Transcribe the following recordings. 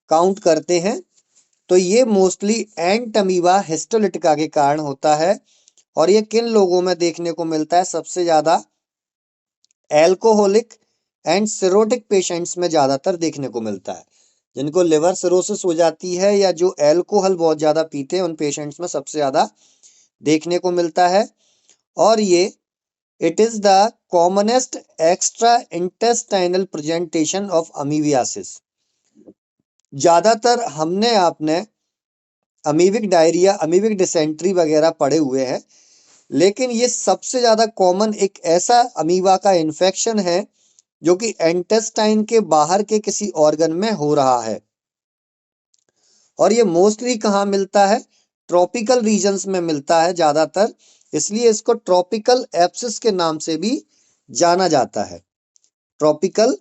Count करते हैं, तो ये मोस्टली एंट अमीबा हिस्टोलिटिका के कारण होता है। और ये किन लोगों में देखने को मिलता है? सबसे ज्यादा एल्कोहलिक एंड सिरोटिक पेशेंट्स में ज्यादातर देखने को मिलता है। जिनको लिवर सिरोसिस हो जाती है या जो एल्कोहल बहुत ज्यादा पीते हैं, उन पेशेंट्स में सबसे ज्यादा देखने को मिलता है। और ये it is the commonest extra intestinal presentation of amoebiasis. ज्यादातर हमने आपने अमीबिक डायरिया, अमीबिक डिसेंट्री वगैरह पढ़े हुए हैं, लेकिन ये सबसे ज्यादा कॉमन एक ऐसा अमीबा का इन्फेक्शन है जो कि इंटेस्टाइन के बाहर के किसी ऑर्गन में हो रहा है। और ये मोस्टली कहाँ मिलता है? ट्रॉपिकल रीजन्स में मिलता है ज्यादातर, इसलिए इसको ट्रॉपिकल एब्सिस के नाम से भी जाना जाता है। ट्रॉपिकल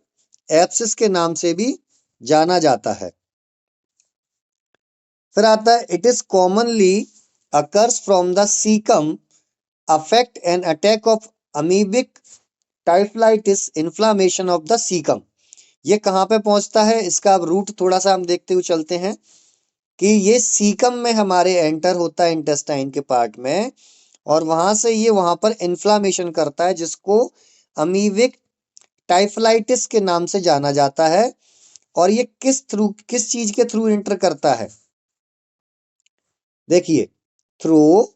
एब्सिस के नाम से भी जाना जाता है। फिर आता है it is commonly occurs from the caecum, affect and attack of amoebic typhlitis, inflammation of the caecum. ये कहाँ पे पहुंचता है? इसका अब रूट थोड़ा सा हम देखते हुए चलते हैं कि ये सीकम में हमारे एंटर होता है इंटेस्टाइन के पार्ट में, और वहां से ये वहां पर इन्फ्लामेशन करता है, जिसको अमीबिक टाइफलाइटिस के नाम से जाना जाता है। और ये किस चीज के थ्रू एंटर करता है? देखिए, through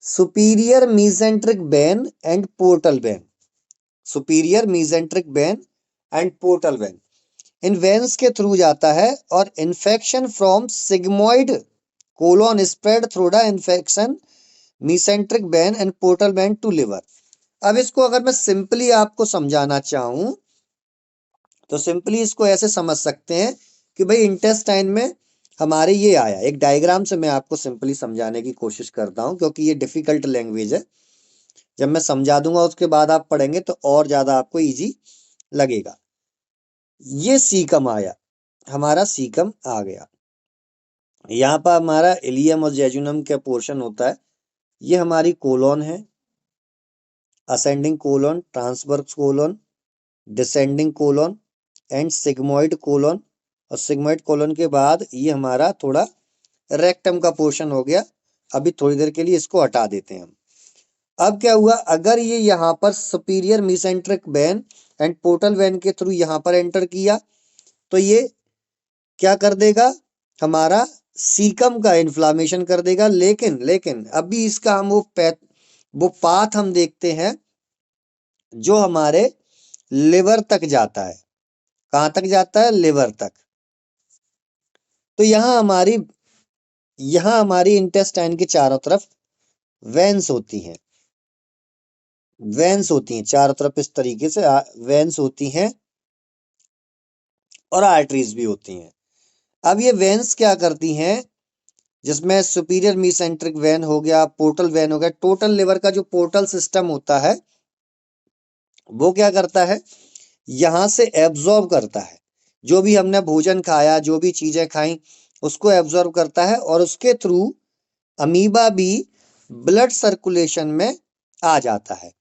superior mesenteric vein and portal vein. Superior mesenteric vein and portal vein, इन वेन्स के थ्रू जाता है। और infection from sigmoid colon spread through the infection mesenteric vein and portal vein to liver. अब इसको अगर मैं सिंपली आपको समझाना चाहूं तो सिंपली इसको ऐसे समझ सकते हैं कि भाई इंटेस्टाइन में हमारे ये आया। एक डायग्राम से मैं आपको सिंपली समझाने की कोशिश करता हूं, क्योंकि ये डिफिकल्ट लैंग्वेज है। जब मैं समझा दूंगा उसके बाद आप पढ़ेंगे तो और ज्यादा आपको इजी लगेगा। ये सीकम आया, हमारा सीकम आ गया। यहाँ पर हमारा इलियम और जेजुनम का पोर्शन होता है। ये हमारी कोलोन है, ascending colon, transverse colon, descending colon and sigmoid colon. और सिग्मोइड कोलोन के बाद ये हमारा थोड़ा रेक्टम का पोर्शन हो गया। अभी थोड़ी देर के लिए इसको हटा देते हैं हम। अब क्या हुआ? अगर ये यहाँ पर superior mesenteric vein and portal vein के थ्रू यहाँ पर एंटर किया, तो ये क्या कर देगा? हमारा सीकम का इन्फ्लामेशन कर देगा। लेकिन लेकिन अभी इसका हम वो पाथ हम देखते हैं जो हमारे लिवर तक जाता है। कहाँ तक जाता है? लिवर तक। तो यहाँ हमारी इंटेस्टाइन के चारों तरफ वेन्स होती हैं। वेन्स होती हैं चारों तरफ, इस तरीके से वेन्स होती हैं और आर्टरीज भी होती हैं। अब ये वेन्स क्या करती हैं? जिसमें सुपीरियर मीसेंट्रिक वेन हो गया, पोर्टल वेन हो गया। टोटल लिवर का जो पोर्टल सिस्टम होता है वो क्या करता है? यहां से एब्जॉर्ब करता है। जो भी हमने भोजन खाया, जो भी चीजें खाई, उसको एब्जॉर्ब करता है। और उसके थ्रू अमीबा भी ब्लड सर्कुलेशन में आ जाता है।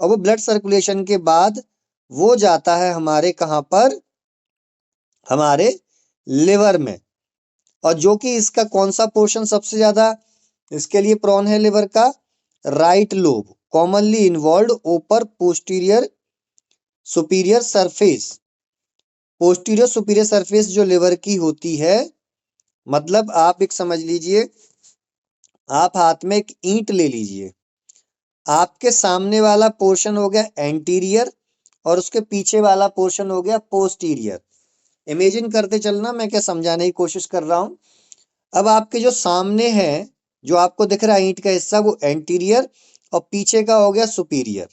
और वो ब्लड सर्कुलेशन के बाद वो जाता है हमारे कहाँ पर? हमारे लिवर में। और जो कि इसका कौन सा पोर्शन सबसे ज्यादा इसके लिए प्रोन है? लिवर का राइट लोब, कॉमनली इन्वॉल्व ऊपर posterior superior surface. Posterior superior surface जो लिवर की होती है, मतलब आप एक समझ लीजिए, आप हाथ में एक ईंट ले लीजिए। आपके सामने वाला पोर्शन हो गया एंटीरियर और उसके पीछे वाला पोर्शन हो गया पोस्टीरियर। इमेजिन करते चलना मैं क्या समझाने की कोशिश कर रहा हूं। अब आपके जो सामने है, जो आपको दिख रहा है ईंट का हिस्सा, वो एंटीरियर और पीछे का हो गया सुपीरियर।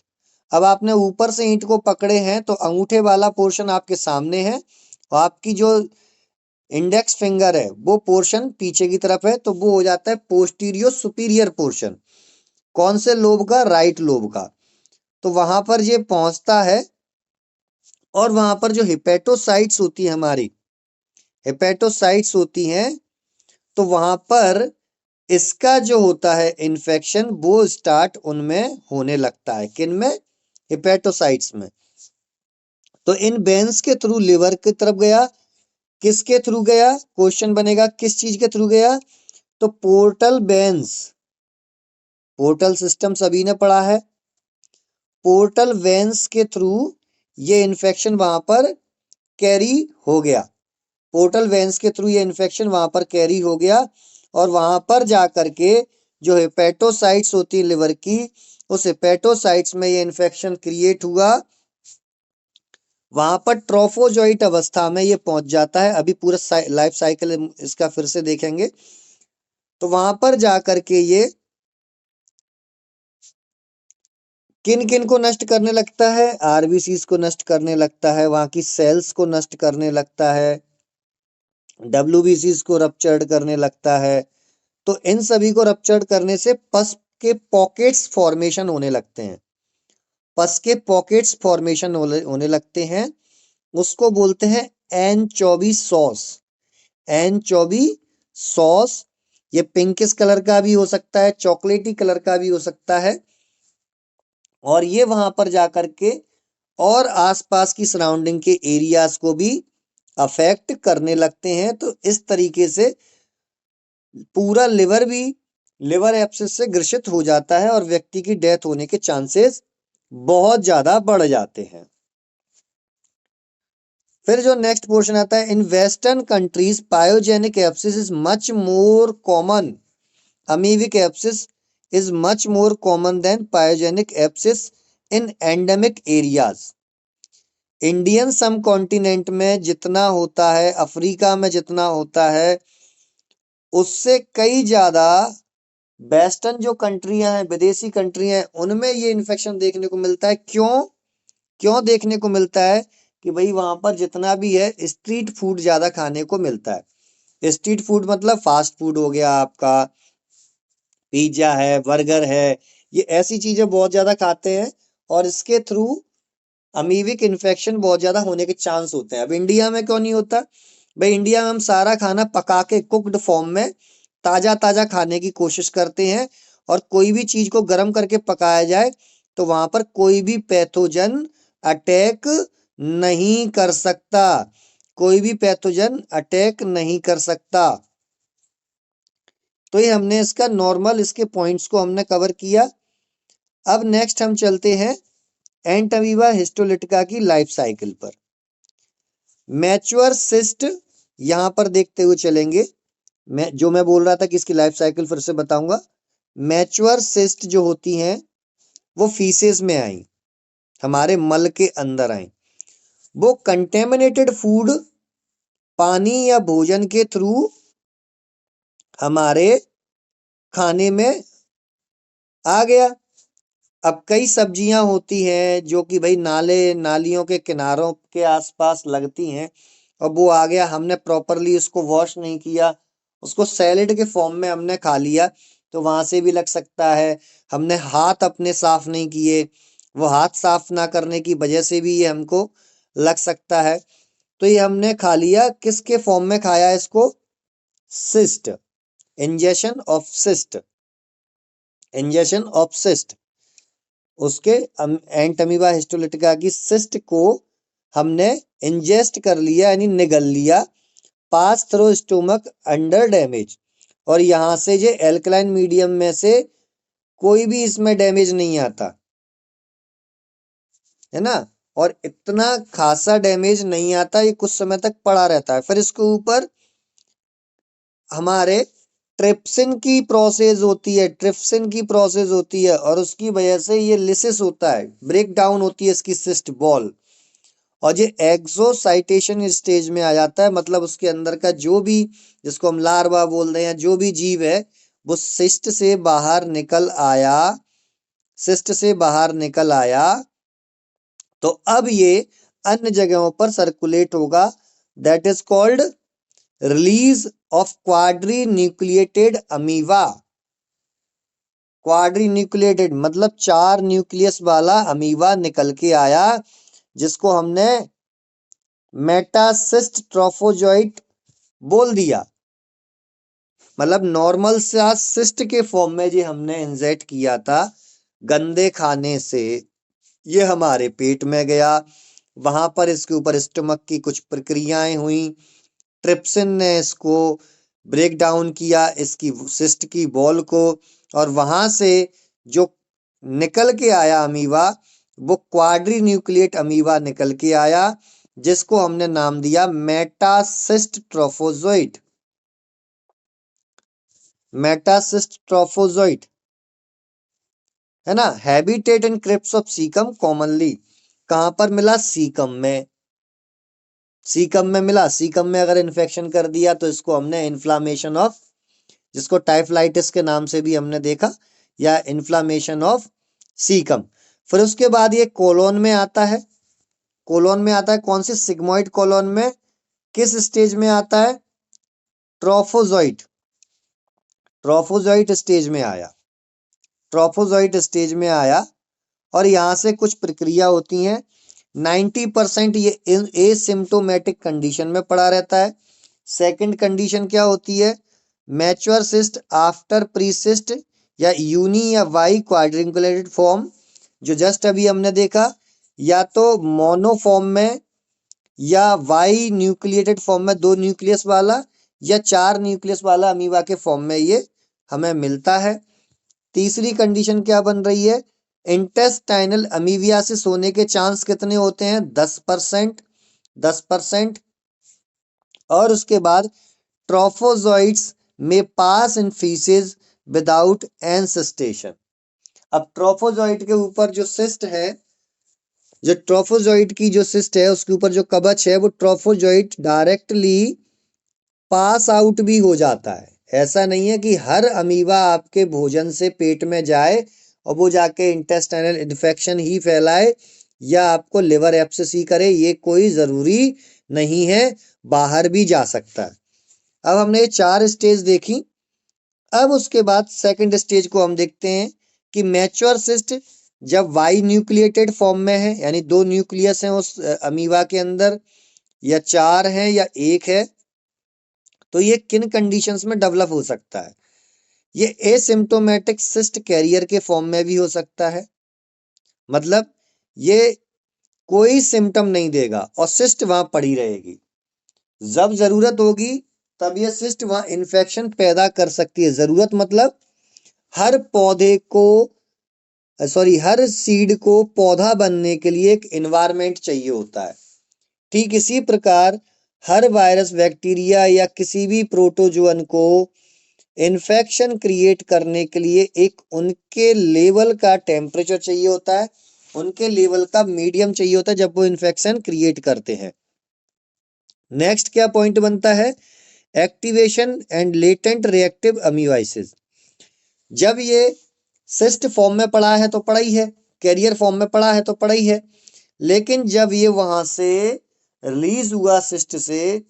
अब आपने ऊपर से ईंट को पकड़े हैं तो अंगूठे वाला पोर्शन आपके सामने है और आपकी जो इंडेक्स फिंगर है वो पोर्शन पीछे की तरफ है, तो वो हो जाता है पोस्टीरियर सुपीरियर पोर्शन। कौन से लोब का? राइट लोब का। तो वहां पर ये पहुंचता है और वहां पर जो हिपेटोसाइट्स होती है हमारी, हिपेटोसाइट्स होती हैं, तो वहां पर इसका जो होता है इन्फेक्शन वो स्टार्ट उनमें होने लगता है। किन में? हिपेटोसाइट्स में। तो इन वेन्स के थ्रू लिवर की तरफ गया, किसके थ्रू गया, क्वेश्चन बनेगा किस चीज के थ्रू गया, तो पोर्टल वेन्स, पोर्टल सिस्टम सभी ने पढ़ा है, पोर्टल वेन्स के थ्रू ये इन्फेक्शन वहां पर कैरी हो गया, पोर्टल वेन्स के थ्रू ये इन्फेक्शन वहां पर कैरी हो गया और वहां पर जाकर के जो हेपेटोसाइट्स होती है लिवर की, उस हेपेटोसाइट्स में ये इन्फेक्शन क्रिएट हुआ, वहां पर ट्रोफोजोइट अवस्था में ये पहुंच जाता है। अभी पूरा लाइफ साइकिल इसका फिर से देखेंगे। तो वहां पर जाकर के ये किन किन को नष्ट करने लगता है, आरबीसीज को नष्ट करने लगता है, वहां की सेल्स को नष्ट करने लगता है, डब्ल्यूबीसीज को रप्चर्ड करने लगता है। तो इन सभी को रप्चर्ड करने से पस के पॉकेट्स फॉर्मेशन होने लगते हैं, पस के पॉकेट्स फॉर्मेशन होने लगते हैं, उसको बोलते हैं एनचोबी सॉस, एनचोबी सॉस। ये पिंकिश कलर का भी हो सकता है, चॉकलेटी कलर का भी हो सकता है, और ये वहां पर जाकर के और आसपास की सराउंडिंग के एरियाज को भी अफेक्ट करने लगते हैं। तो इस तरीके से पूरा लिवर भी लिवर एब्सिस से ग्रसित हो जाता है और व्यक्ति की डेथ होने के चांसेस बहुत ज्यादा बढ़ जाते हैं। फिर जो नेक्स्ट पोर्शन आता है, in western countries pyogenic abscess is much more common, amoebic abscess is much more common than pyogenic abscess in endemic areas. Indian subcontinent में जितना होता है, अफ्रीका में जितना होता है, उससे कई ज्यादा वेस्टर्न जो कंट्रियां हैं, विदेशी कंट्रियां हैं, उनमें ये इन्फेक्शन देखने को मिलता है। क्यों क्यों देखने को मिलता है कि भाई वहां पर जितना भी है स्ट्रीट फूड ज्यादा खाने को मिलता है। स्ट्रीट फूड मतलब फास्ट फूड हो गया आपका, पिज्जा है, बर्गर है, ये ऐसी चीजें बहुत ज्यादा खाते हैं और इसके थ्रू अमीबिक इन्फेक्शन बहुत ज्यादा होने के चांस होते हैं। अब इंडिया में क्यों नहीं होता भाई, इंडिया में हम सारा खाना पका के कुक्ड फॉर्म में ताजा ताजा खाने की कोशिश करते हैं, और कोई भी चीज को गर्म करके पकाया जाए तो वहां पर कोई भी पैथोजन अटैक नहीं कर सकता, कोई भी पैथोजन अटैक नहीं कर सकता। तो ये हमने इसका नॉर्मल, इसके पॉइंट्स को हमने कवर किया। अब नेक्स्ट हम चलते हैं एंटमीबा हिस्टोलिटिका की लाइफ साइकिल पर। मैच्योर सिस्ट यहां पर देखते हुए चलेंगे। मैं बोल रहा था कि इसकी लाइफ साइकिल फिर से बताऊंगा। मैच्योर सिस्ट जो होती हैं वो फीसेस में आई, हमारे मल के अंदर आई, वो कंटेमिनेटेड फूड, पानी या भोजन के थ्रू हमारे खाने में आ गया। अब कई सब्जियां होती हैं जो कि भाई नाले नालियों के किनारों के आसपास लगती हैं, और वो आ गया, हमने प्रॉपरली उसको वॉश नहीं किया, उसको सैलेड के फॉर्म में हमने खा लिया, तो वहां से भी लग सकता है। हमने हाथ अपने साफ नहीं किए, वो हाथ साफ ना करने की वजह से भी ये हमको लग सकता है। तो ये हमने खा लिया, किसके फॉर्म में खाया इसको, cyst, injection of cyst, injection of cyst, उसके एंटमीबा हिस्टोलिटिका की सिस्ट को हमने इंजेस्ट कर लिया, यानी निगल लिया, pass through stomach under damage, और यहां से ये एल्कलाइन मीडियम में से कोई भी इसमें डैमेज नहीं आता है ना, और इतना खासा डैमेज नहीं आता, ये कुछ समय तक पड़ा रहता है। फिर इसके ऊपर हमारे ट्रिप्सिन की प्रोसेस होती है, ट्रिप्सिन की प्रोसेस होती है, और उसकी वजह से ये लिसिस होता है, ब्रेक डाउन होती है इसकी सिस्ट बॉल, और ये एक्सोसाइटेशन स्टेज में आ जाता है। मतलब उसके अंदर का जो भी, जिसको हम लार्वा बोल रहे हैं, जो भी जीव है वो सिस्ट से बाहर निकल आया, सिस्ट से बाहर निकल आया, तो अब ये अन्य जगहों पर सर्कुलेट होगा। That is called release of quadri nucleated amoeba. Quadri nucleated मतलब 4 न्यूक्लियस वाला अमीबा निकल के आया, जिसको हमने मेटासिस्ट ट्रोफोजोइट बोल दिया। मतलब नॉर्मल सा सिस्ट के फॉर्म में जो हमने इंजेक्ट किया था गंदे खाने से, ये हमारे पेट में गया, वहां पर इसके ऊपर स्टमक की कुछ प्रक्रियाएं हुई, ट्रिप्सिन ने इसको ब्रेक डाउन किया, इसकी सिस्ट की बॉल को, और वहां से जो निकल के आया अमीबा, वो क्वाड्री न्यूक्लिएट अमीबा निकल के आया, जिसको हमने नाम दिया मेटासिस्ट ट्रोफोजोइट। मेटासिस्ट ट्रोफोजोइट है ना। Habitat in crypts of caecum commonly, कहां पर मिला? सीकम में। सीकम में मिला। सीकम में अगर इन्फेक्शन कर दिया तो इसको हमने इन्फ्लामेशन ऑफ, जिसको टाइफलाइटिस के नाम से भी हमने देखा, या इन्फ्लामेशन ऑफ सीकम। फिर उसके बाद ये कोलोन में आता है। कोलोन में आता है कौन सी? सिग्मोइड कोलोन में। किस स्टेज में आता है? ट्रोफोजोइट। ट्रोफोजोइट स्टेज में आया। ट्रोफोजोइट स्टेज में आया, और यहां से कुछ प्रक्रिया होती हैं। 90% ये एसिम्प्टोमेटिक कंडीशन में पड़ा रहता है। सेकंड कंडीशन क्या होती है? मैच्योर सिस्ट आफ्टर प्रीसिस्ट, या यूनी या वाई क्वाड्रिंकुलेटेड फॉर्म, जो जस्ट अभी हमने देखा, या तो मोनोफॉर्म में या वाई न्यूक्लिएटेड फॉर्म में, 2 न्यूक्लियस वाला, या 4 न्यूक्लियस वाला अमीबा के फॉर्म में ये हमें मिलता है। तीसरी कंडीशन क्या बन रही है? इंटेस्टाइनल अमीबियासिस होने के चांस कितने होते हैं? 10%। 10%। और उसके बाद ट्रोफोजोइट्स में पास इन फीसेज विदाउट एंसेस्टेशन। अब ट्रोफोजोइट के ऊपर जो सिस्ट है, जो ट्रोफोजोइट की जो सिस्ट है, उसके ऊपर जो कवच है, वो ट्रोफोजोइट डायरेक्टली पास आउट भी हो जाता है। ऐसा नहीं है कि हर अमीबा आपके भोजन से पेट में जाए और वो जाके इंटेस्टाइनल इन्फेक्शन ही फैलाए या आपको लिवर एब्सेस ही करे, ये कोई जरूरी नहीं है, बाहर भी जा सकता है। अब हमने ये 4 स्टेज देखी। अब उसके बाद सेकंड स्टेज को हम देखते हैं कि मैच्योर सिस्ट जब वाई न्यूक्लिएटेड फॉर्म में है, यानी 2 न्यूक्लियस हैं उस अमीबा के अंदर, या 4 हैं या 1 है, तो ये किन कंडीशंस में डेवलप हो सकता है? ये एसिम्प्टोमेटिक सिस्ट कैरियर के फॉर्म में भी हो सकता है। मतलब ये कोई सिम्टम नहीं देगा और सिस्ट वहां पड़ी रहेगी। जब जरूरत होगी तब ये सिस्ट वहां इन्फेक्शन पैदा कर सकती है। जरूरत मतलब हर पौधे को, हर सीड को पौधा बनने के लिए एक एनवायरनमेंट चाहिए होता है। ठीक इसी प्रकार हर वायरस, बैक्टीरिया या किसी भी प्रोटोजोअन को इन्फेक्शन क्रिएट करने के लिए एक उनके लेवल का टेम्परेचर चाहिए होता है, उनके लेवल का मीडियम चाहिए होता है जब वो इन्फेक्शन क्रिएट करते हैं। नेक्स्ट क्या पॉइंट बनता है? Activation and latent reactive amoebiasis. जब ये सिस्ट फॉर्म में पड़ा है तो पड़ा ही है, कैरियर फॉर्म में पड़ा है तो पड़ा ही है, लेकिन जब ये वहां से रिलीज हुआ सिस्ट से,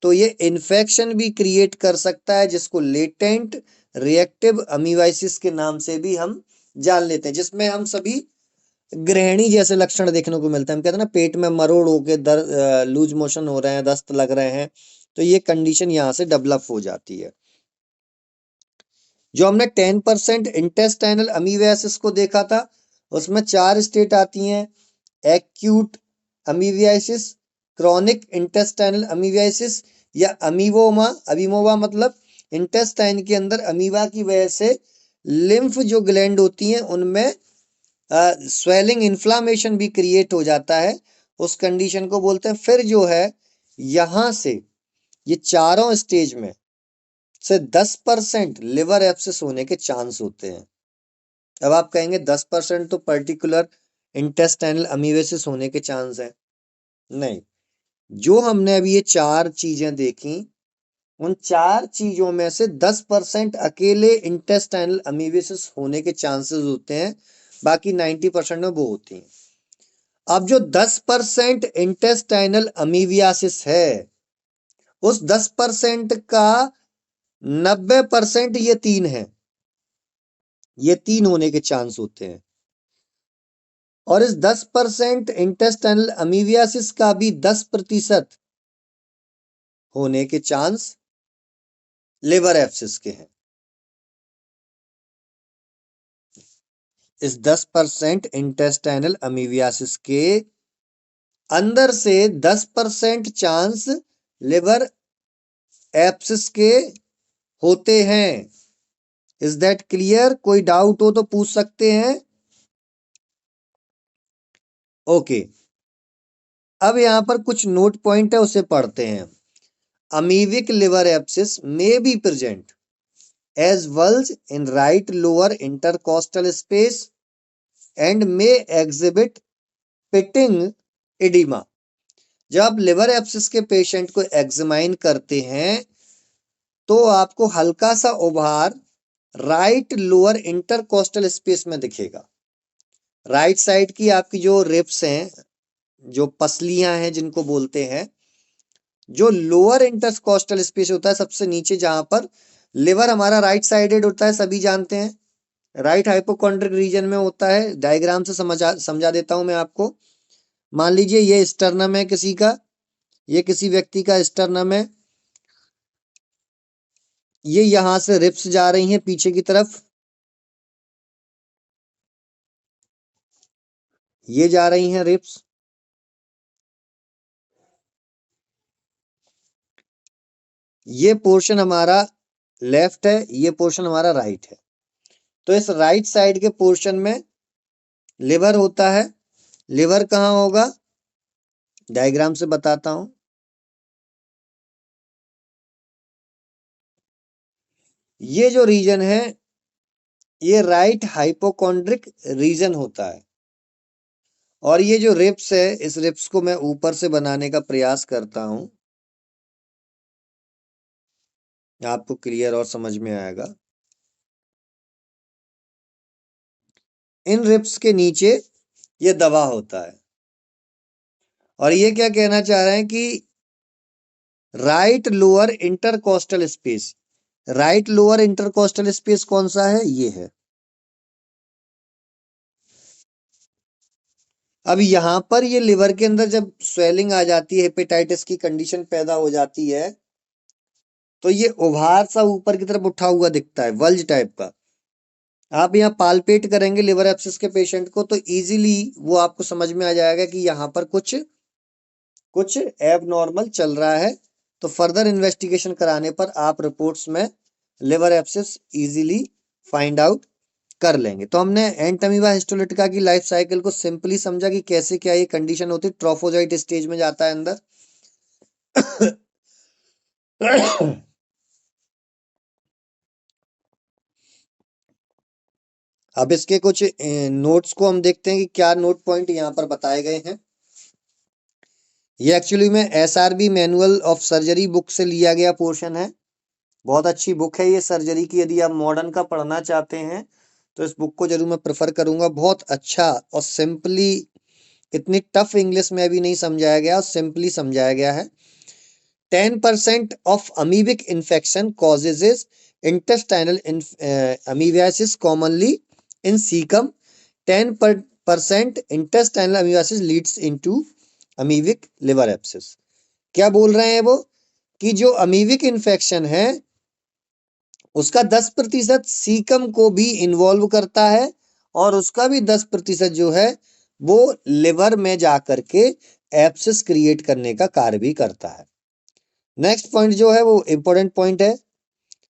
तो ये इन्फेक्शन भी क्रिएट कर सकता है, जिसको लेटेंट रिएक्टिव अमीबाइसिस के नाम से भी हम जान लेते हैं, जिसमें हम सभी ग्रहणी जैसे लक्षण देखने को मिलते हैं। हम कहते हैं ना, पेट में मरोड़ होके लूज मोशन हो रहे हैं, दस्त लग रहे हैं, तो ये कंडीशन यहाँ से डेवलप हो जाती है। जो हमने 10% इंटेस्टाइनल अमीबियासिस को देखा था, उसमें 4 स्टेट आती हैं। Acute amoebiasis, chronic intestinal amoebiasis, या अमीबोमा। अमीबोमा मतलब इंटेस्टाइन के अंदर अमीबा की वजह से लिम्फ जो ग्लैंड होती हैं उनमें स्वेलिंग, इन्फ्लामेशन भी क्रिएट हो जाता है, उस कंडीशन को बोलते हैं। फिर जो है यहां से ये चारों स्टेज में से 10% लिवर एब्सेस होने के चांस होते हैं। अब आप कहेंगे 10% तो पर्टिकुलर इंटेस्टाइनल अमीबियासिस होने के चांस है। नहीं, जो हमने अभी ये 4 चीजें देखी, उन 4 चीजों में से 10% अकेले इंटेस्टाइनल अमीबियासिस होने के चांसेस होते हैं, बाकी 90% में वो होती हैं। अब जो 10% इंटेस्टाइनल अमीबियासिस है, उस 10% का 90% ये 3 है, ये 3 होने के चांस होते हैं। और इस 10% इंटेस्टाइनल अमीबियासिस का भी 10% होने के चांस लिवर एब्सेस के हैं। इस 10% इंटेस्टाइनल अमीबियासिस के अंदर से 10% चांस लिवर एब्सिस के होते हैं। Is that clear? कोई डाउट हो तो पूछ सकते हैं। ओके, अब यहां पर कुछ नोट पॉइंट है, उसे पढ़ते हैं। Amoebic liver abscess may be present as bulge in right lower intercostal space and may exhibit pitting oedema. जब आप लिवर एब्सिस के पेशेंट को एग्जामाइन करते हैं तो आपको हल्का सा उभार राइट लोअर इंटरकोस्टल स्पेस में दिखेगा। राइट साइड की आपकी जो रिब्स हैं, जो पसलियां हैं जिनको बोलते हैं, जो लोअर इंटरकोस्टल स्पेस होता है सबसे नीचे, जहां पर लिवर हमारा राइट साइडेड होता है, सभी जानते हैं। राइट हाइपोकॉन्ड्रिक रीजन में होता है। डायग्राम से समझा देता हूं मैं आपको। मान लीजिए ये स्टर्नम है किसी का, ये किसी व्यक्ति का स्टर्नम है। ये यहां से रिब्स जा रही हैं पीछे की तरफ, ये जा रही हैं रिब्स। ये पोर्शन हमारा लेफ्ट है, ये पोर्शन हमारा राइट है। तो इस राइट साइड के पोर्शन में लिवर होता है। लिवर कहाँ होगा? डायग्राम से बताता हूं। ये जो रीजन है ये राइट हाइपोकॉन्ड्रिक रीजन होता है। और ये जो रिब्स है, इस रिब्स को मैं ऊपर से बनाने का प्रयास करता हूं, आपको क्लियर और समझ में आएगा। इन रिब्स के नीचे ये दबा होता है। और ये क्या कहना चाह रहे हैं कि right lower intercostal space, right lower intercostal space कौन सा है? ये है। अब यहां पर ये लिवर के अंदर जब स्वेलिंग आ जाती है, हेपेटाइटिस की कंडीशन पैदा हो जाती है, तो ये उभार सा ऊपर की तरफ उठा हुआ दिखता है, वल्ज टाइप का। आप यहाँ पालपेट करेंगे लिवर एब्सिस के पेशेंट को तो इजीली वो आपको समझ में आ जाएगा कि यहाँ पर कुछ कुछ एबनॉर्मल चल रहा है। तो फर्दर इन्वेस्टिगेशन कराने पर आप रिपोर्ट्स में liver abscess easily find out कर लेंगे। तो हमने एंटमीबा हिस्टोलिटिका की लाइफ साइकिल को सिंपली समझा कि कैसे क्या ये कंडीशन होती है। ट्रोफोजाइट स्टेज में जाता है अंदर। अब इसके कुछ नोट्स को हम देखते हैं कि क्या नोट पॉइंट यहाँ पर बताए गए हैं। ये एक्चुअली में SRB manual of surgery book से लिया गया पोर्शन है। बहुत अच्छी बुक है ये सर्जरी की। यदि आप मॉडर्न का पढ़ना चाहते हैं तो इस बुक को जरूर मैं प्रेफर करूंगा। बहुत अच्छा और सिंपली, इतनी टफ इंग्लिश में अभी नहीं समझाया गया और सिंपली समझाया गया है। 10% of amoebic infection causes intestinal amoebiasis commonly in cecum. 10% intestinal amoebiasis leads into amoebic liver abscess. क्या बोल रहे हैं वो कि जो अमीबिक इन्फेक्शन है उसका 10% सीकम को भी इन्वॉल्व करता है और उसका भी 10% जो है वो लिवर में जाकर के एब्सिस क्रिएट करने का कार्य भी करता है। नेक्स्ट पॉइंट जो है वो इंपॉर्टेंट पॉइंट है,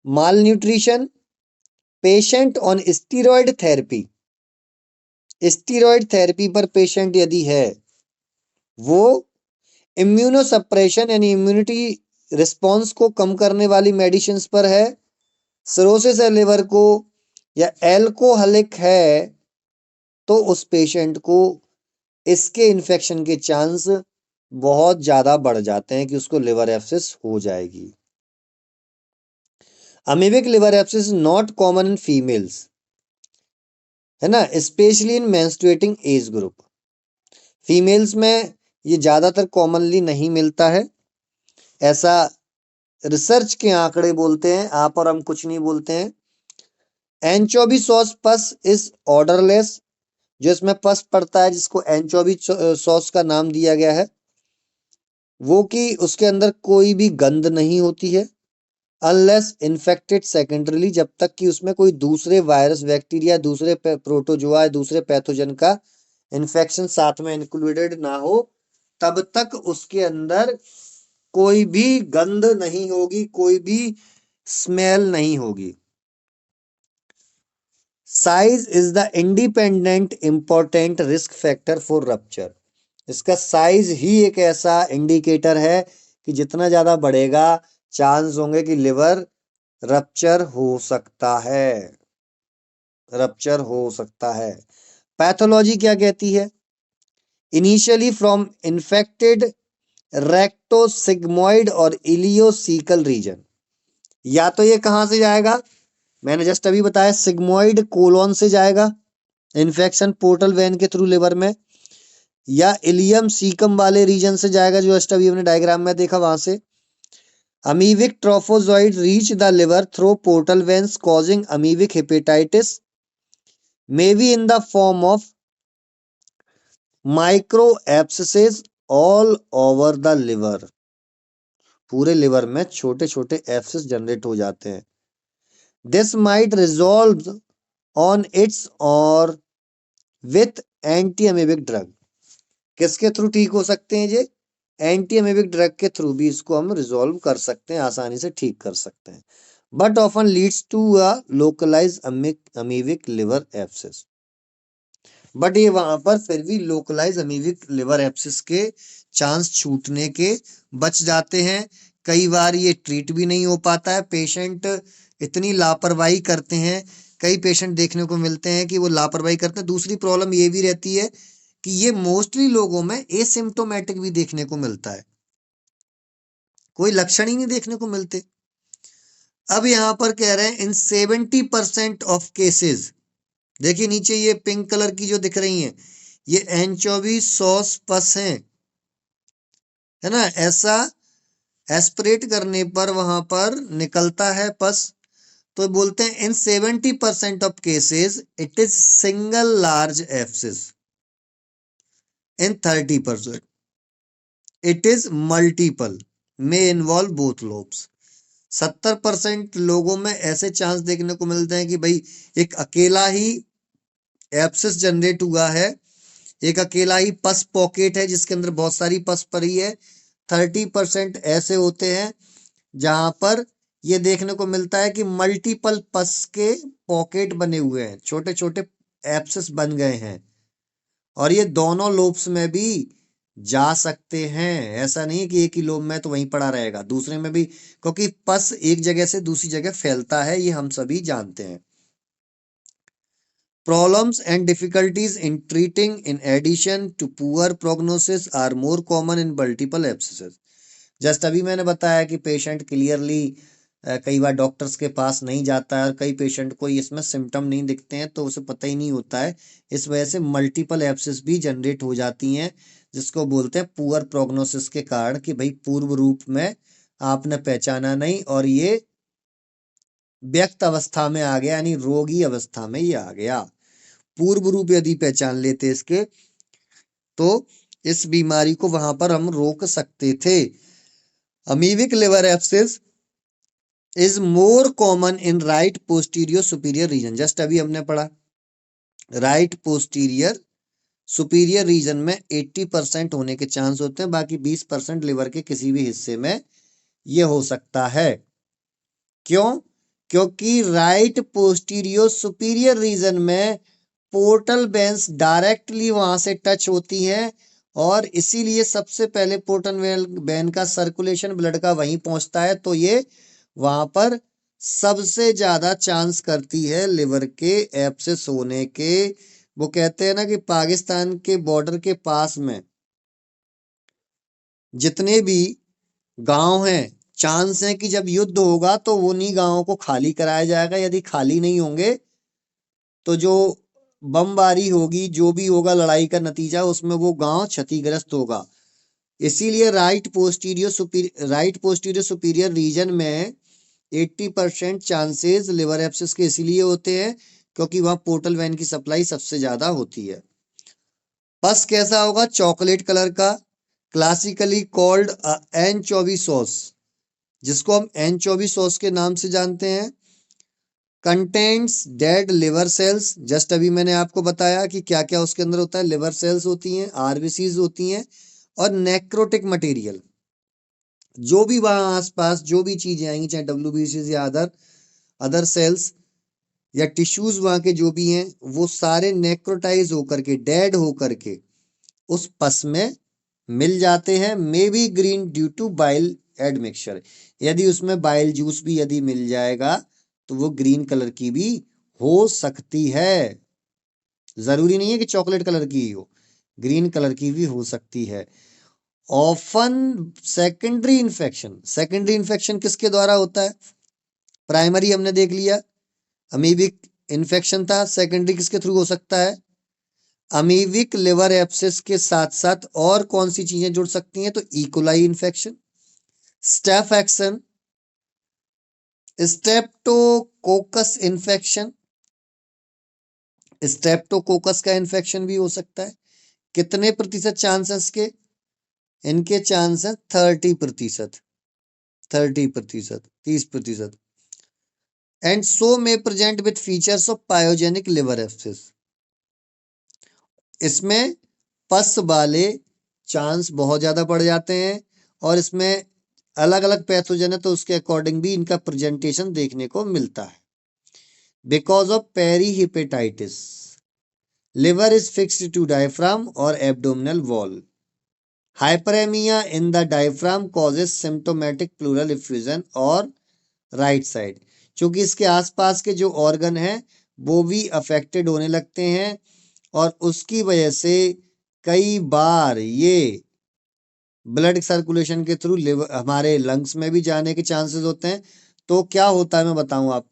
malnutrition. Patient on steroid therapy, steroid therapy पर पेशेंट यदि है, वो इम्यूनोसप्रेशन यानी इम्यूनिटी रिस्पॉन्स को कम करने वाली मेडिसिन पर है, सिरोसिस है लिवर को, या एल्कोहलिक है, तो उस पेशेंट को इसके इन्फेक्शन के चांस बहुत ज्यादा बढ़ जाते हैं कि उसको लिवर एब्सिस हो जाएगी। Amoebic liver abscess not common in females, है ना, specially in menstruating age group. Females में ये ज्यादातर कॉमनली नहीं मिलता है, ऐसा रिसर्च के आंकड़े बोलते हैं। आप और हम कुछ नहीं बोलते हैं। एंचोबी सॉस पस इज ऑर्डरलेस, जो इसमें पस पड़ता है जिसको एंचोबी सॉस का नाम दिया गया है, वो कि उसके अंदर कोई भी गंध नहीं होती है अनलेस इन्फेक्टेड सेकेंडरीली, जब तक कि उसमें कोई दूसरे वायरस, बैक्टीरिया, दूसरे प्रोटोजोआ, दूसरे पैथोजन का इन्फेक्शन साथ में इंक्लूडेड ना हो, तब तक उसके अंदर कोई भी गंध नहीं होगी, कोई भी स्मेल नहीं होगी। Size is the independent important risk factor for rupture. इसका साइज ही एक ऐसा इंडिकेटर है कि जितना ज्यादा बढ़ेगा चांस होंगे कि लिवर रप्चर हो सकता है, रप्चर हो सकता है। पैथोलॉजी क्या कहती है? इनिशियली फ्रॉम इन्फेक्टेड रेक्टोसिग्मोइड और इलियोसीकल रीजन। या तो ये कहां से जाएगा, मैंने जस्ट अभी बताया सिग्मोइड कोलोन से जाएगा इन्फेक्शन पोर्टल वेन के थ्रू लिवर में, या इलियम सीकम वाले रीजन से जाएगा जो जस्ट अभी हमने डायग्राम में देखा वहां से। Amoebic trophozoite reach the liver through portal veins causing amoebic hepatitis may be in the form of micro abscesses all over the liver. पूरे लिवर में छोटे छोटे एब्सेस जनरेट हो जाते हैं। This might resolve on its own with anti amoebic drug. किसके through ठीक हो सकते हैं ये? एंटी अमीबिक ड्रग के थ्रू भी इसको हम रिजॉल्व कर सकते हैं, आसानी से ठीक कर सकते हैं। But often leads to a localise amoebic liver abscess. But ये वहां पर फिर भी लोकलाइज अमीबिक लिवर एब्सेस के चांस छूटने के बच जाते हैं। कई बार ये ट्रीट भी नहीं हो पाता है, पेशेंट इतनी लापरवाही करते हैं। कई पेशेंट देखने को मिलते हैं कि वो लापरवाही करते हैं। दूसरी प्रॉब्लम ये भी रहती है कि ये मोस्टली लोगों में एसिम्प्टोमेटिक भी देखने को मिलता है, कोई लक्षण ही नहीं देखने को मिलते। अब यहां पर कह रहे हैं इन 70% ऑफ केसेस, देखिए नीचे ये पिंक कलर की जो दिख रही हैं ये एंचोवी सॉस पस है ना, ऐसा एस्पिरेट करने पर वहां पर निकलता है पस। तो बोलते हैं इन 70% of cases it is single large abscess, in 30% it is multiple may involve both lobes. 70% लोगों में ऐसे चांस देखने को मिलते हैं कि भाई एक अकेला ही एब्सेस जनरेट हुआ है, एक अकेला ही पस पॉकेट है जिसके अंदर बहुत सारी पस पड़ी है। 30% ऐसे होते हैं जहां पर ये देखने को मिलता है कि मल्टीपल पस के पॉकेट बने हुए हैं, छोटे छोटे एब्सेस बन गए हैं, और ये दोनों लोब्स में भी जा सकते हैं। ऐसा नहीं है कि एक ही लोब में तो वहीं पड़ा रहेगा, दूसरे में भी, क्योंकि पस एक जगह से दूसरी जगह फैलता है, ये हम सभी जानते हैं। Problems and difficulties in treating in addition to poor prognosis are more common in multiple abscesses. Just अभी मैंने बताया कि पेशेंट क्लियरली कई बार डॉक्टर्स के पास नहीं जाता है, और कई पेशेंट को इसमें सिम्टम नहीं दिखते हैं तो उसे पता ही नहीं होता है। इस वजह से मल्टीपल एब्सेस भी जनरेट हो जाती हैं, जिसको बोलते हैं पुअर प्रोग्नोसिस के कारण, कि भाई पूर्व रूप में आपने पहचाना नहीं और ये व्यक्त अवस्था में आ गया, यानी रोगी अवस्था में ये आ गया। पूर्व रूप यदि पहचान लेते इसके तो इस बीमारी को वहां पर हम रोक सकते थे। Amoebic liver abscess is more common in right posterior superior region. Just अभी हमने पढ़ा राइट पोस्टीरियर सुपीरियर रीजन में 80% होने के चांस होते हैं, बाकी 20% लिवर के किसी भी हिस्से में ये हो सकता है। क्यों? क्योंकि राइट पोस्टीरियर सुपीरियर रीजन में पोर्टल वेन्स डायरेक्टली वहां से टच होती है, और इसीलिए सबसे पहले पोर्टल वेन का सर्कुलेशन ब्लड का वहीं पहुंचता है, तो ये वहां पर सबसे ज्यादा चांस करती है लिवर के एब्सेस होने के। वो कहते हैं ना कि पाकिस्तान के बॉर्डर के पास में जितने भी गांव हैं, चांस है कि जब युद्ध होगा तो उन्हीं गांवों को खाली कराया जाएगा। यदि खाली नहीं होंगे तो जो बमबारी होगी, जो भी होगा लड़ाई का नतीजा, उसमें वो गांव क्षतिग्रस्त होगा। इसीलिए राइट पोस्टीरियर सुपीरियर रीजन में 80% चांसेस लिवर एब्सेस के इसीलिए होते हैं क्योंकि वहां पोर्टल वेन की सप्लाई सबसे ज्यादा होती है। पस कैसा होगा? चॉकलेट कलर का, क्लासिकली कॉल्ड एनचोवी सॉस, जिसको हम एनचोवी सॉस के नाम से जानते हैं। Contents dead liver cells, just अभी मैंने आपको बताया कि क्या क्या उसके अंदर होता है। लिवर सेल्स होती हैं, आरबीसीज होती हैं, और नेक्रोटिक मटेरियल। जो भी वहां आसपास जो भी चीजें आएंगी, चाहे WBC या अदर सेल्स या टिश्यूज वहां के जो भी हैं, वो सारे नेक्रोटाइज होकर के, डेड होकर के उस पस में मिल जाते हैं। May be green due to bile admixture, यदि उसमें बाइल जूस भी यदि मिल जाएगा तो वो ग्रीन कलर की भी हो सकती है। जरूरी नहीं है कि चॉकलेट कलर की ही हो, ग्रीन कलर की भी हो सकती है। ऑफन सेकेंडरी इन्फेक्शन किसके द्वारा होता है? प्राइमरी हमने देख लिया, अमीबिक इन्फेक्शन था। सेकेंडरी किसके थ्रू हो सकता है? अमीबिक लिवर एब्सेस के साथ साथ और कौन सी चीजें जुड़ सकती हैं? तो E coli infection, staph infection, streptococcus infection, streptococcus का इन्फेक्शन भी हो सकता है। कितने प्रतिशत चांसेस के? इनके chances 30%, 30%, 30%। And so may present with features of pyogenic liver abscess. इसमें पस वाले चांस बहुत ज्यादा बढ़ जाते हैं और इसमें अलग अलग पैथोजन है तो उसके अकॉर्डिंग भी इनका प्रेजेंटेशन देखने को मिलता है। Because of perihepatitis, liver is fixed to diaphragm और abdominal wall. Hyperaemia in the diaphragm causes symptomatic pleural effusion और राइट साइड। क्योंकि इसके आसपास के जो ऑर्गन हैं वो भी अफेक्टेड होने लगते हैं और उसकी वजह से कई बार ये ब्लड सर्कुलेशन के थ्रू लिवर हमारे लंग्स में भी जाने के चांसेस होते हैं। तो क्या होता है मैं बताऊं आपको।